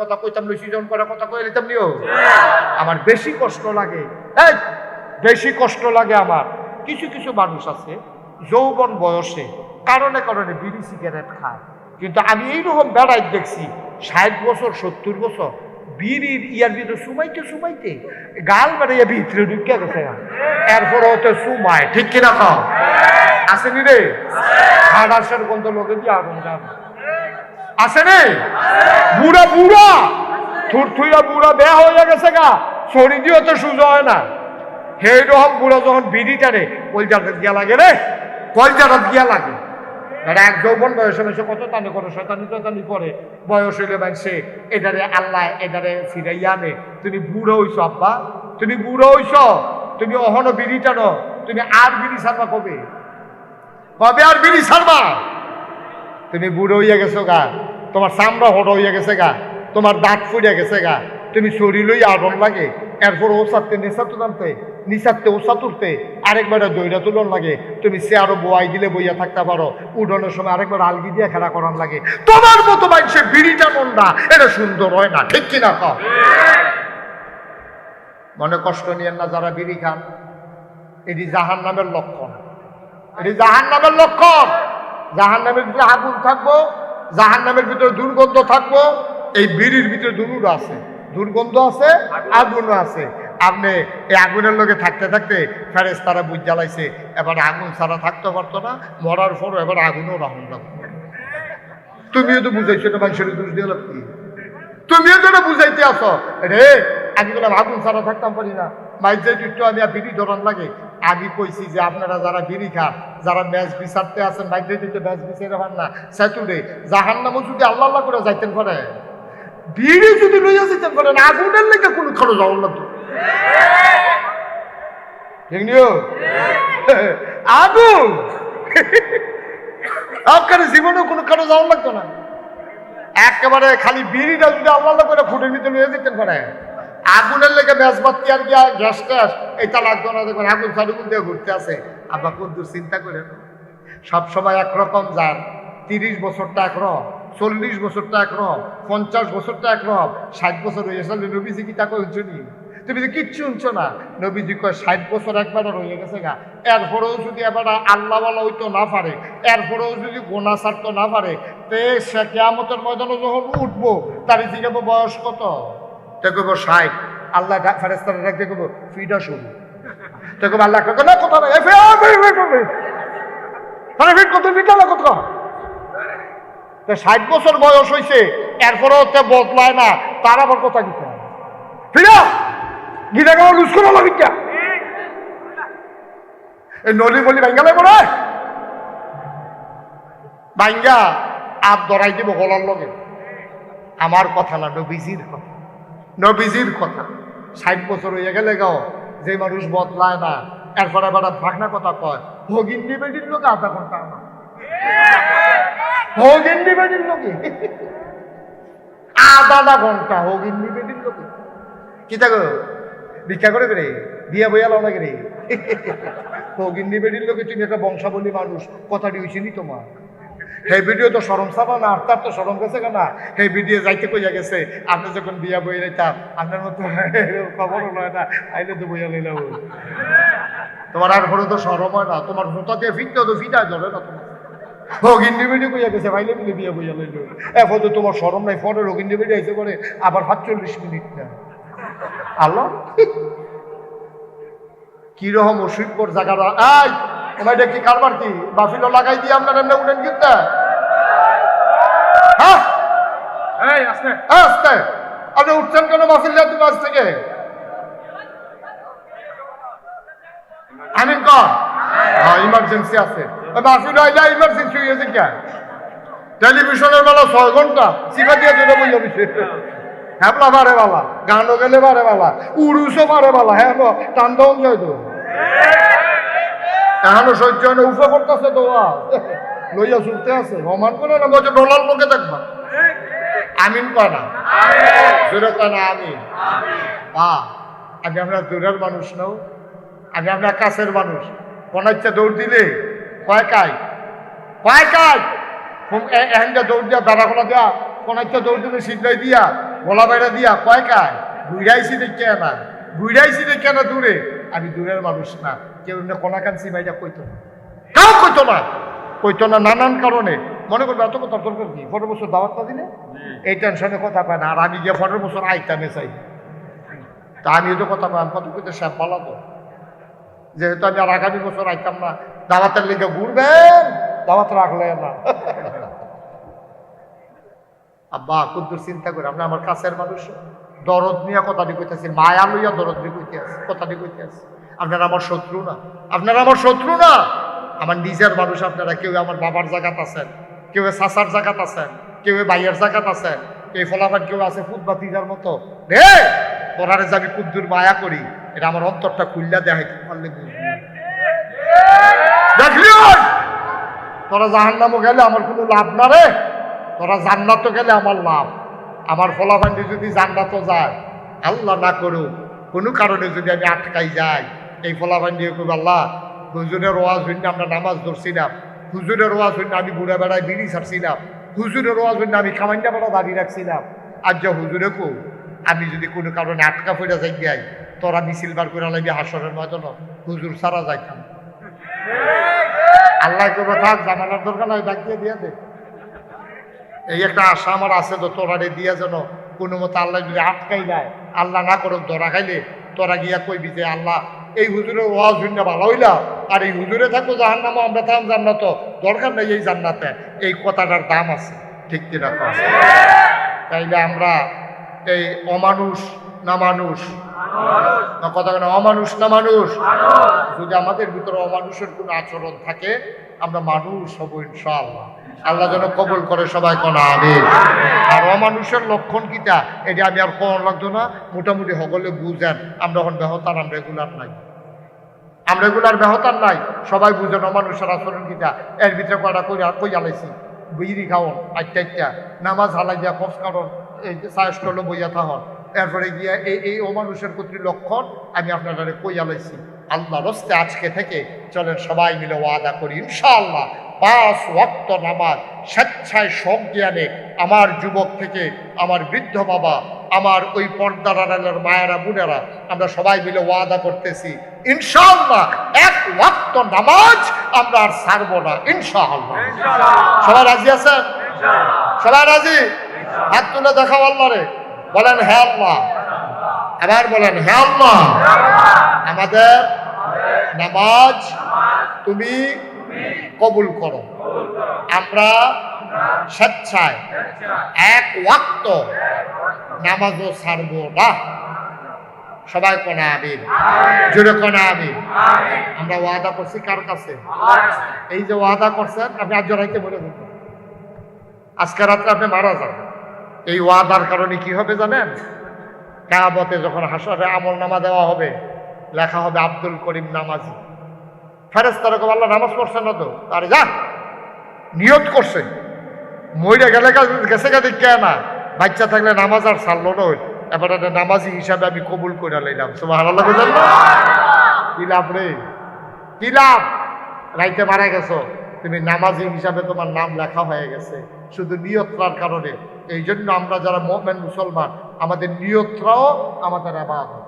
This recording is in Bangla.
কথা কইতাম লইছিজন করা কথা কই লিতাম নিও আমার বেশি কষ্ট লাগে এই বেশি কষ্ট লাগে আমার কিছু কিছু মানুষ আছে যৌবন বয়সে কারণে কারণে বিড়ি সিগারেট খায় কিন্তু আমি এইরকম বেড়াই দেখছি 60 বছর 70 বছর বিড়ির ইয়ার ভিতরে সুমাইতে সুমাইতে গাল বেড়াইয়া ভিতরে ঢুকে গেছে এরপরে হতে সুমায় ঠিক কিনা খাও আসেনি রে হাড়াসের গন্ধ লোকে দিয়ে আগুন যাবে আছে রে বুড়া বুড়া থুরথুইয়া বুড়া বেয়া হয়ে গেছে গা শরীর দিয়ে তো সুযোগ হয় না সেই রকম বুড়া যখন বিড়ি টানে কলজাটা গিয়া লাগে রে কলজাটা গিয়া লাগে এক যৌবন বয়সে বয়সে কত টানে করে শয়তানি পরে বয়স হইলে মানুষে এটারে আল্লাহ এটারে ফিরাইয়া আনে তুমি বুড়ো হইছো আব্বা তুমি বুড়ো হইছো তুমি অহনো বিড়ি টানো তুমি আর বিড়ি ছাড়বা কবে কবে আর বিড়ি ছাড়বা তুমি বুড়ো হইয়া গেছো গা তোমার চামড়া হট হইয়া গেছে গা তোমার দাঁত ফুড়িয়া গেছে গা তুমি শরীর লইয়া আগুন লাগে এরপর ওসাতে নেশা তুলতে নিশাতে ওসা তুলতে আরেকবার দইটা তুলন লাগে তুমি সে আরো বোয়াই দিলে বইয়া থাকতে পারো উডনের সময় আরেকবার আলগি দিয়ে খেলা করান লাগে তোমার মতো মানুষের বিড়িটা মন না এটা সুন্দর হয় না ঠিক কিনা কম মনে কষ্ট নিয়েন না যারা বিড়ি খান এটি জাহান নামের লক্ষণ এটি জাহান নামের লক্ষণ জাহান নামের ভিতরে আগুন থাকবো জাহান নামের ভিতরে দুর্গন্ধ থাকবো এই বিড়ির ভিতরে দুর্গন্ধ আছে দুর্গন্ধ আছে আগুনও আছে আপনি এই আগুনের লোকে থাকতে থাকতে ফেরেশতারা বুঝ জ্বালাইছে এবার আগুন ছাড়া থাকতে পারতো না মরার পরও এবার আগুনও রাহুল লাগবে তুমিও তো বুঝাইছো এটা মানুষের দোষ দিয়ে কি তুমিও তো এটা বুঝাইতে আসো রে আমি বললাম আগুন ছাড়া থাকতাম পারি না মাইজে একটু আমি বিড়ি ধরান লাগে আমি কইছি যে আপনারা যারা বিড়ি খান যারা ম্যাচ বিচারতে আছেন মাইজে দিতে ম্যাচ বিচারে পান না সেতুরে জাহান নামও যদি আল্লাহ আল্লাহ করে যাইতেন পারে বিড়ি যদি লইয়া যেতেন পারেন আগুনের লেগে কোনো খরচ যাওয়ার লাগতো আগুন আপনার জীবনেও কোনো খরচ যাওয়ার লাগতো না একেবারে খালি বিড়িটা যদি আল্লাহ করে ফুটে নিতে লইয়া যেতেন পারে আগুনের লেগে মেজবাতি আর গিয়া গ্যাস ট্যাস এটা লাগতো না দেখুন আগুন ফালুগুন দিয়ে ঘুরতে আছে আবার কদ্দুর চিন্তা করেন সবসময় একরকম যান 30 বছরটা একরকম 40 বছরটা একরকম 50 বছরটা একরকম 60 বছর হয়ে গেছে নবীজি কি তা কইছো নি তুমি তো কিচ্ছু শুনছো না নবীজি কয় 60 বছর একবার রয়ে গেছে গা এরপরেও যদি এবার আল্লাহ বলা হইতো না পারে এরপরেও যদি গোনা ছাড়তো না পারে তে সে কিয়ামতের ময়দানে যখন উঠবো তার জিজ্ঞাসা বয়স কত তে কইব 60 আল্লাহ ফেরেশতারা ডাকতে কইব ফিডা শুরু তে কইব আল্লাহ কয় না কথা না ফিট কত ফিটালা কত 60 বছর বয়স হয়েছে এরপরেও তে বদলায় না তার আবার কথা দিতে ফিরা গিটা কেমন লুজ করে লাগিটা এই নলি বলি ভাঙ্গা লাগবো না ভাঙ্গা আর ধরাই দিব গলার লগে আমার কথা না নবীজির কথা নবীজির কথা 60 বছর হয়ে গেলে গাও যে মানুষ বদলায় না এরপরে এবার ভাগনা কথা কয় ভগিন্দি বেডির লোক আধা ঘন্টা না ভগিন্দি বেডির লোকে আধা ঘন্টা ভগিন্দি বেডির লোকে কি থাকো ভিক্ষা করে করে বিয়া বইয়া লাও না করে ভগিন্দি বেডির লোকে তুমি একটা বংশাবলী মানুষ কথাটি হয়েছে নি তোমার সেই ভিডিও তো সরম চাবা না আর তার তো সরম গেছে কেনা সেই ভিডিও যাইতে কইয়া গেছে আপনি যখন বিয়া বই রাইতাম আপনার মতো খবরও নয় না আইলে তো বইয়া লইলাম তোমার আর ঘরে তো সরম হয় না তোমার জুতাকে ফিরতে তো ফিটায় ধরে না তোমার রোগিন্দি বেডিও কইয়া গেছে ভাইলে মিলে বিয়া বইয়া লইল এখন তো তোমার সরম নাই পরে রোগিন্দি বেডি আইসে করে আবার 45 মিনিট না আল্লাহ কিরকম অসুখর জায়গার এই ওমাইটা কি কারবার কি বাফিলো লাগাই দিয়ে আপনার এমনি উঠেন কিন্তু হ্যাঁ এই আস্তে আস্তে আপনি উঠছেন কেন বাফিল্লা তুমি আজ থেকে আমিন কর হ্যাঁ ইমার্জেন্সি আছে বাফিলো আইলা ইমার্জেন্সি হয়েছে কে টেলিভিশনের বেলা 6 ঘন্টা সিফা দিয়ে দেবে বইয়া দিছে হ্যাপলা বারে বালা গানও গেলে বারে বালা উড়ুসও বারে বালা হ্যাঁ টান দাউন যায় তো এখনো সহ্য হয় না উফে করতেছে তো লইয়া চলতে আছে রমান করে না বলছে ডলার লোকে দেখবা আমিন কয় না জোরে কয় না আমিন আগে আমরা দূরের মানুষ নাও আগে আমরা কাছের মানুষ কোন ইচ্ছা দৌড় দিলে কয় কাই এখন দৌড় দিয়া দাঁড়া কোনা দেওয়া কোন ইচ্ছা দৌড় দিলে সিদ্ধাই দিয়া গলা বাইরা দিয়া কয় কায় ঘুরাইছি দেখে না, ঘুরাইছি দেখে না দূরে, আমি দূরের মানুষ না। কেউ কোনাকাঞ্চি বাইরা কইতো না, কাউ কইতো না নানান কারণে। মনে করবে এত কথা দরকার কি, 15 বছর দাওয়াত না দিলে এই টেনশনে কথা পায় না। আর আমি গিয়ে 15 বছর আইতামে চাই, তা আমিও তো কথা পাই, কত কইতে সাপ পালাতো, যেহেতু আমি আর আগামী বছর আইতাম না, দাওয়াতের লিগে ঘুরবেন, দাওয়াত রাখলে না। আব্বা কুদ্দুর চিন্তা করে আমরা আমার কাছের মানুষ দরদ নিয়ে কথাটি কইতেছি, মায়া লইয়া দরদ নিয়ে কইতে আছে, কথাটি কইতে আছে। আপনারা আমার শত্রু না, আপনারা আমার শত্রু না, আমার নিজের মানুষ আপনারা। কেউ আমার বাবার জায়গাত আছেন, কেউ চাচার জায়গাত আছেন, কেউ ভাইয়ের জায়গাত আছেন, এই ফলাফল কেউ আছে ফুটবাতিজার মতো। রে তোরারে যে আমি কুদ্দুর মায়া করি, এটা আমার অন্তরটা খুললা দেখাইতে পারলে দেখলি তোরা জাহান্নামও গেলে আমার কোনো লাভ না রে, তোরা জান্নাত গেলে আমার লাভ। আমার ফলাফান্ডি যদি জান্নাতও যায়, আল্লাহ না করুক কোনো কারণে যদি আমি আটকাই যাই, এই ফলাফান্ডি করবো আল্লাহ হুজুরের ওয়াজ হইলে আমরা নামাজ ধরছিলাম, হুজুরের ওয়াজ হইলে আমি বুড়া বেড়ায় বিড়ি ছাড়ছিলাম, হুজুরের ওয়াজ হইলে আমি খামাইন্ডা বেড়া দাঁড়িয়ে রাখছিলাম। আর যা হুজুরে কো আমি যদি কোনো কারণে আটকা পড়ে যাই যাই, তোরা মিছিল বার করে লাগবি হাসরের ময়দান, হুজুর সারা যাইতাম। আল্লাহ করবো থাক, জানালার দরকার নয়, ডাক দিয়ে দে। এই একটা আশা আমার আছে তো, তোরারে দিয়া যেন কোনো মতো আল্লাহ যদি আটকাই দেয়, আল্লাহ না করুক ধরা খাইলে তোরা গিয়া কইবি যে আল্লাহ এই হুজুরের ওয়াজ শুনে ভালো হইলা, আর এই হুজুরে থাকো জাহান্নামও আমরা থাম জান্নাত, দরকার নেই এই জান্নাতে। এই কথাটার দাম আছে, ঠিক কিনা? তাইলে আমরা এই অমানুষ না মানুষ না, কথা কেন অমানুষ না মানুষ? যদি আমাদের ভিতরে অমানুষের কোনো আচরণ থাকে, আমরা মানুষ হব ইনশাআল্লাহ। আল্লাহ যেন কবুল করে, সবাই কোনা আমিন। আর অমানুষের লক্ষণ কিটা, এটা আমি আর কোন লাগতো না, মোটামুটি সকলে বুঝেন। আমরা এখন বেহতার, আমরা রেগুলার নাই, আমরা রেগুলার বেহতার নাই, সবাই বুঝেন অমানুষের আচরণ কিটা। এর ভিতরে কয়টা কই আলাইছি, বিড়ি খাওয়ন, আটটা নামাজ হালাই দিয়া খোঁজ কারণ এই চায়স্টলে বইয়া থাহন, এরপরে গিয়া এই অমানুষের প্রতি লক্ষণ আমি আপনারা কই আলাইছি। আল্লাহ রস্তে আজকে থেকে চলেন সবাই মিলে ওয়াদা করি ইনশাআল্লাহ 5 ওয়াক্ত নামাজ স্বেচ্ছায় সজ্ঞানে আমার যুবক থেকে আমার বৃদ্ধ বাবা, আমার ওই পর্দার আড়ালের মায়েরা বোনেরা, আমরা সবাই মিলে ওয়াদা করতেছি ইনশাআল্লাহ 1 ওয়াক্ত নামাজ আমরা আর ছাড়বো না ইনশাআল্লাহ। সবাই রাজি আছেন? সবাই রাজি? হাত তুলে দেখাও আল্লাহ রে, বলেন হ্যাঁ আল্লাহ, আবার বলেন হ্যাঁ আল্লাহ, আমাদের নামাজ তুমি কবুল করো। আমরা স্বেচ্ছায় 1 ওয়াক্ত নামাজও ছাড়বো না। সবাই কোনা আমিন, জোরে কোনা আমিন। আমরা ওয়াদা করছি কার কাছে? এই যে ওয়াদা করছেন, আপনি আজ জড়াইতে বলে দেবেন, আজকে রাত্রে আপনি মারা যাবেন। এই ওয়াদার কারণে কি হবে জানেন? কিয়ামতে যখন হাসরে আমল নামা দেওয়া হবে, লেখা হবে আব্দুল করিম নামাজি। ফেরেশতারা কবে আল্লাহ নামাজ পড়ছেন না তো, আরে যা নিয়ত করছে, মইরা গেলে গেছে গা দেখে না, বাচ্চা থাকলে নামাজ আর ছাড়লো না, এবার নামাজি হিসাবে আমি কবুল করে লাইলাম। সুবহানাল্লাহ। বুঝলেন না? কি লাভ রে, কি লাভ? রাইতে মারা গেছো, তুমি নামাজি হিসাবে তোমার নাম লেখা হয়ে গেছে শুধু নিয়তটার কারণে। এই জন্য আমরা যারা মুমিন মুসলমান, আমাদের নিয়তটাও আমাদের ইবাদত।